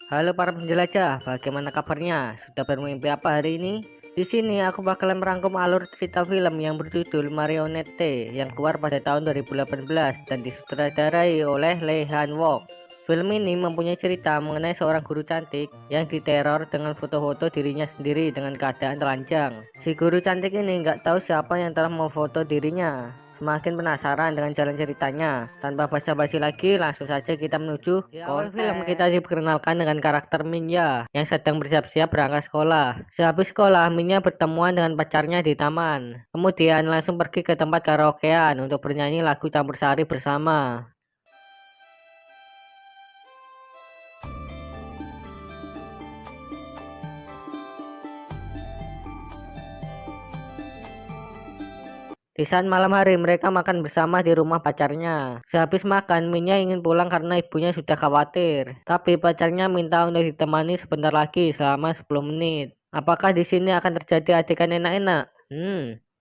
Halo para penjelajah, bagaimana kabarnya? Sudah bermimpi apa hari ini? Di sini aku bakalan merangkum alur cerita film yang berjudul Marionette yang keluar pada tahun 2018 dan disutradarai oleh Lee Han Wook. Film ini mempunyai cerita mengenai seorang guru cantik yang diteror dengan foto-foto dirinya sendiri dengan keadaan telanjang. Si guru cantik ini nggak tahu siapa yang telah memfoto dirinya. Semakin penasaran dengan jalan ceritanya, tanpa basa-basi lagi, langsung saja kita menuju di awal film. Kita diperkenalkan dengan karakter Minya yang sedang bersiap-siap berangkat sekolah. Sehabis sekolah, Minya bertemuan dengan pacarnya di taman. Kemudian langsung pergi ke tempat karaokean untuk bernyanyi lagu campur sari bersama. Di saat malam hari, mereka makan bersama di rumah pacarnya. Sehabis makan, Minya ingin pulang karena ibunya sudah khawatir. Tapi pacarnya minta untuk ditemani sebentar lagi selama 10 menit. Apakah di sini akan terjadi adegan enak-enak?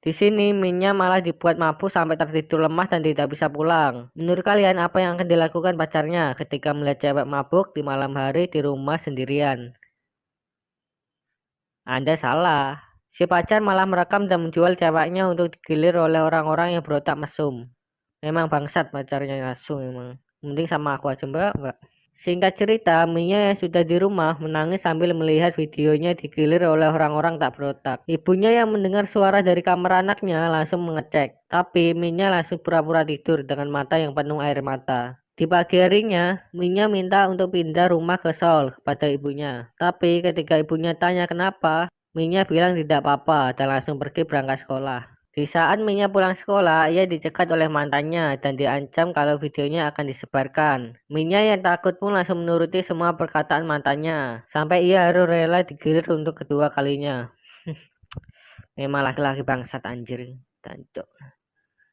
Di sini Minya malah dibuat mabuk sampai tertidur lemah dan tidak bisa pulang. Menurut kalian apa yang akan dilakukan pacarnya ketika melihat cewek mabuk di malam hari di rumah sendirian? Anda salah. Si pacar malah merekam dan menjual ceweknya untuk digilir oleh orang-orang yang berotak mesum. Memang bangsat pacarnya langsung emang. Mending sama aku aja mbak. Singkat cerita, Mia yang sudah di rumah menangis sambil melihat videonya digilir oleh orang-orang tak berotak. Ibunya yang mendengar suara dari kamar anaknya langsung mengecek. Tapi Mia langsung pura-pura tidur dengan mata yang penuh air mata. Di pagi harinya, Minya minta untuk pindah rumah ke Seoul kepada ibunya. Tapi ketika ibunya tanya kenapa, Minya bilang tidak apa-apa dan langsung pergi berangkat sekolah. Di saat Minya pulang sekolah, ia dicegat oleh mantannya dan diancam kalau videonya akan disebarkan. Minya yang takut pun langsung menuruti semua perkataan mantannya, sampai ia harus rela digilir untuk kedua kalinya. Memang laki-laki bangsat anjir. Tancuk.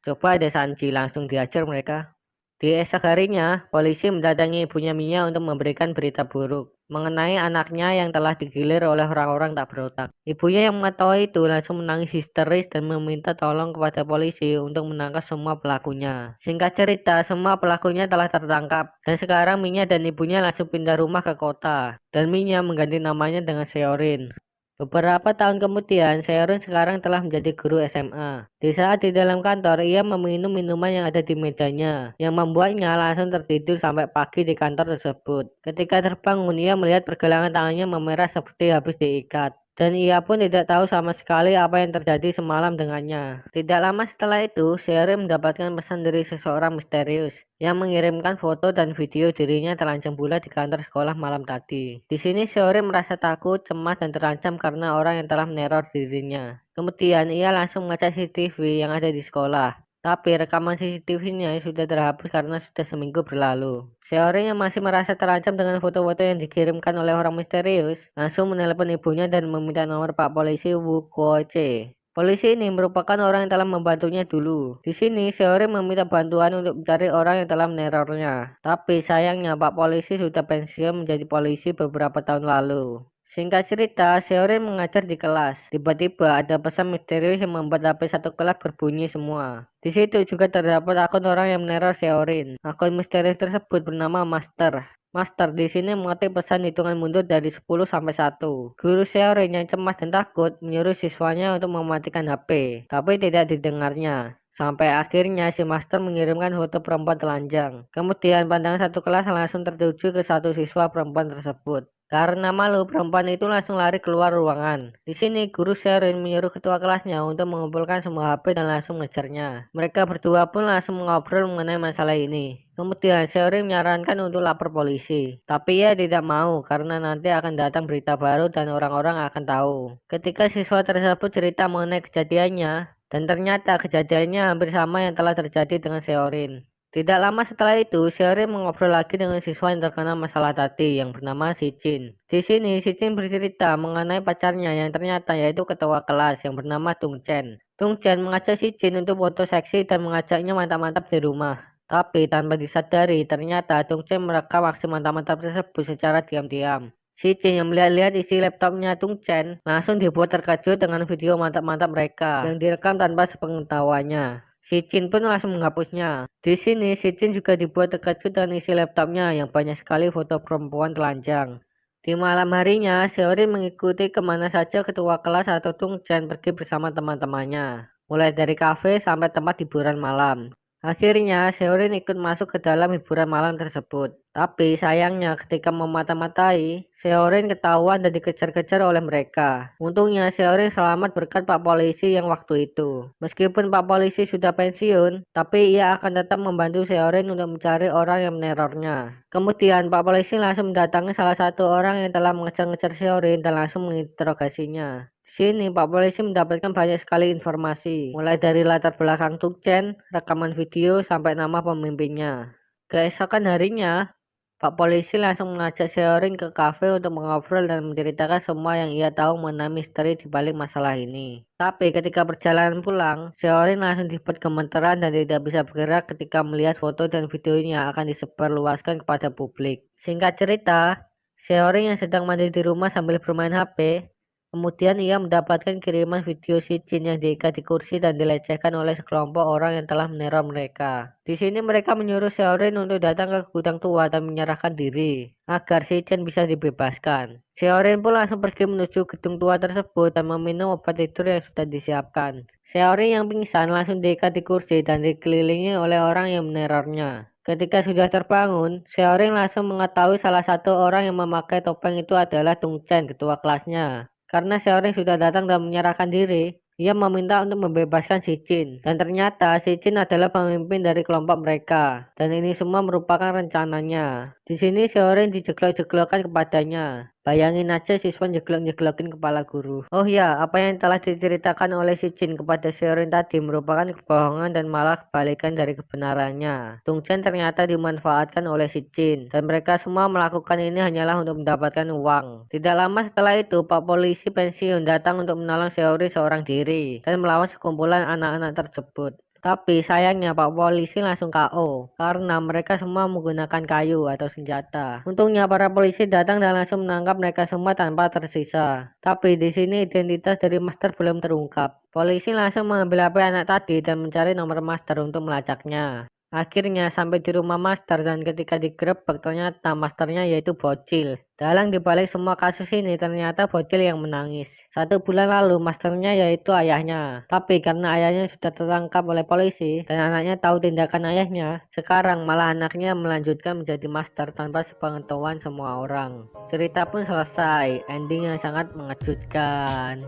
Coba deh Sanji langsung diajar mereka. Di esok harinya, polisi mendatangi ibunya Mia untuk memberikan berita buruk mengenai anaknya yang telah digilir oleh orang-orang tak berotak. Ibunya yang mengetahui itu langsung menangis histeris dan meminta tolong kepada polisi untuk menangkap semua pelakunya. Singkat cerita, semua pelakunya telah tertangkap dan sekarang Minya dan ibunya langsung pindah rumah ke kota dan Minya mengganti namanya dengan Seorin. Beberapa tahun kemudian, Seorin sekarang telah menjadi guru SMA. Di saat di dalam kantor, ia meminum minuman yang ada di mejanya, yang membuatnya langsung tertidur sampai pagi di kantor tersebut. Ketika terbangun, ia melihat pergelangan tangannya memerah seperti habis diikat. Dan ia pun tidak tahu sama sekali apa yang terjadi semalam dengannya. Tidak lama setelah itu, Sherry mendapatkan pesan dari seseorang misterius yang mengirimkan foto dan video dirinya telanjang bulat di kantor sekolah malam tadi. Di sini Sherry merasa takut, cemas, dan terancam karena orang yang telah meneror dirinya. Kemudian ia langsung mengecek CCTV yang ada di sekolah. Tapi rekaman CCTV-nya sudah terhapus karena sudah seminggu berlalu. Seorang yang masih merasa terancam dengan foto-foto yang dikirimkan oleh orang misterius, langsung menelpon ibunya dan meminta nomor Pak Polisi Wu Kuo-che. Polisi ini merupakan orang yang telah membantunya dulu. Di sini, Seorang meminta bantuan untuk mencari orang yang telah menerornya. Tapi sayangnya Pak Polisi sudah pensiun menjadi polisi beberapa tahun lalu. Singkat cerita, Seorin mengajar di kelas. Tiba-tiba ada pesan misterius yang membuat HP satu kelas berbunyi semua. Di situ juga terdapat akun orang yang meneror Seorin. Akun misterius tersebut bernama Master. Master di sini mengetik pesan hitungan mundur dari 10 sampai 1. Guru Seorin yang cemas dan takut menyuruh siswanya untuk mematikan HP, tapi tidak didengarnya. Sampai akhirnya si master mengirimkan foto perempuan telanjang. Kemudian pandangan satu kelas langsung tertuju ke satu siswa perempuan tersebut. Karena malu, perempuan itu langsung lari keluar ruangan. Di sini, guru Sherin menyuruh ketua kelasnya untuk mengumpulkan semua HP dan langsung mengejarnya. Mereka berdua pun langsung mengobrol mengenai masalah ini. Kemudian, Sherin menyarankan untuk lapor polisi. Tapi ia tidak mau karena nanti akan datang berita baru dan orang-orang akan tahu. Ketika siswa tersebut cerita mengenai kejadiannya, dan ternyata kejadiannya hampir sama yang telah terjadi dengan Sherin. Tidak lama setelah itu, Sherry mengobrol lagi dengan siswa yang terkena masalah tadi yang bernama Si Jin. Di sini, Si Jin bercerita mengenai pacarnya yang ternyata yaitu ketua kelas yang bernama Tung Chen. Tung Chen mengajak Si Jin untuk foto seksi dan mengajaknya mantap-mantap di rumah. Tapi tanpa disadari, ternyata Tung Chen merekam aksi mantap-mantap tersebut secara diam-diam. Si Jin yang melihat-lihat isi laptopnya Tung Chen langsung dibuat terkejut dengan video mantap-mantap mereka yang direkam tanpa sepengetahuannya. Si Jin pun langsung menghapusnya. Di sini, si Jin juga dibuat terkejut dengan isi laptopnya yang banyak sekali foto perempuan telanjang. Di malam harinya, Seorin mengikuti kemana saja ketua kelas atau Tung Chen pergi bersama teman-temannya, mulai dari kafe sampai tempat hiburan malam. Akhirnya, Seorin ikut masuk ke dalam hiburan malam tersebut. Tapi sayangnya ketika memata-matai, Seorin ketahuan dan dikejar-kejar oleh mereka. Untungnya Seorin selamat berkat Pak Polisi yang waktu itu. Meskipun Pak Polisi sudah pensiun, tapi ia akan tetap membantu Seorin untuk mencari orang yang menerornya. Kemudian Pak Polisi langsung mendatangi salah satu orang yang telah mengejar-ngejar Seorin dan langsung menginterogasinya. Di sini Pak Polisi mendapatkan banyak sekali informasi, mulai dari latar belakang Tung Chen, rekaman video, sampai nama pemimpinnya. Keesokan harinya, Pak Polisi langsung mengajak Seorin ke kafe untuk mengobrol dan menceritakan semua yang ia tahu mengenai misteri di balik masalah ini. Tapi ketika perjalanan pulang, Seorin langsung dibuat gemeteran dan tidak bisa bergerak ketika melihat foto dan videonya akan disebarluaskan kepada publik. Singkat cerita, Seorin yang sedang mandi di rumah sambil bermain HP, kemudian ia mendapatkan kiriman video si Jin yang diikat di kursi dan dilecehkan oleh sekelompok orang yang telah meneror mereka. Di sini mereka menyuruh Seorin untuk datang ke gudang tua dan menyerahkan diri agar si Jin bisa dibebaskan. Seorin pun langsung pergi menuju gedung tua tersebut dan meminum obat tidur yang sudah disiapkan. Seorin yang pingsan langsung diikat di kursi dan dikelilingi oleh orang yang menerornya. Ketika sudah terbangun, Seorin langsung mengetahui salah satu orang yang memakai topeng itu adalah Tung Chen, ketua kelasnya. Karena Seorin sudah datang dan menyerahkan diri, ia meminta untuk membebaskan si Jin. Dan ternyata si Jin adalah pemimpin dari kelompok mereka. Dan ini semua merupakan rencananya. Di sini Seorin dijeglok-jeglokan kepadanya. Bayangin aja siswa jeglok-jeglokin kepala guru. Oh ya, apa yang telah diceritakan oleh si Jin kepada Seorin tadi merupakan kebohongan dan malah kebalikan dari kebenarannya. Tung Chen ternyata dimanfaatkan oleh si Jin. Dan mereka semua melakukan ini hanyalah untuk mendapatkan uang. Tidak lama setelah itu, Pak Polisi pensiun datang untuk menolong Seorin seorang diri dan melawan sekumpulan anak-anak tersebut. Tapi sayangnya Pak Polisi langsung KO karena mereka semua menggunakan kayu atau senjata. Untungnya para polisi datang dan langsung menangkap mereka semua tanpa tersisa. Tapi di sini identitas dari master belum terungkap. Polisi langsung mengambil HP anak tadi dan mencari nomor master untuk melacaknya. Akhirnya sampai di rumah master dan ketika digerebek ternyata masternya yaitu bocil. Dalang dibalik semua kasus ini ternyata bocil yang menangis. 1 bulan lalu masternya yaitu ayahnya. Tapi karena ayahnya sudah tertangkap oleh polisi dan anaknya tahu tindakan ayahnya, sekarang malah anaknya melanjutkan menjadi master tanpa sepengetahuan semua orang. Cerita pun selesai, ending yang sangat mengejutkan.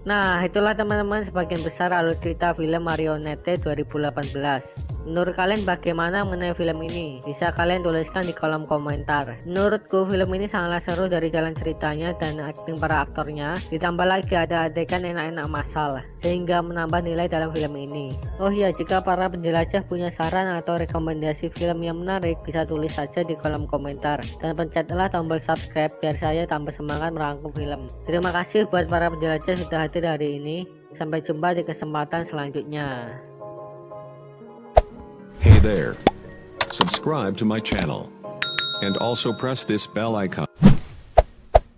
Nah, itulah teman-teman sebagian besar alur cerita film Marionette 2018. Menurut kalian bagaimana mengenai film ini? Bisa kalian tuliskan di kolom komentar. Menurutku film ini sangatlah seru dari jalan ceritanya dan akting para aktornya. Ditambah lagi ada adegan enak-enak masal, sehingga menambah nilai dalam film ini. Oh iya, jika para penjelajah punya saran atau rekomendasi film yang menarik, bisa tulis saja di kolom komentar. Dan pencetlah tombol subscribe biar saya tambah semangat merangkum film. Terima kasih buat para penjelajah sudah hadir hari ini. Sampai jumpa di kesempatan selanjutnya. Hey there. Subscribe to my channel. And also press this bell icon.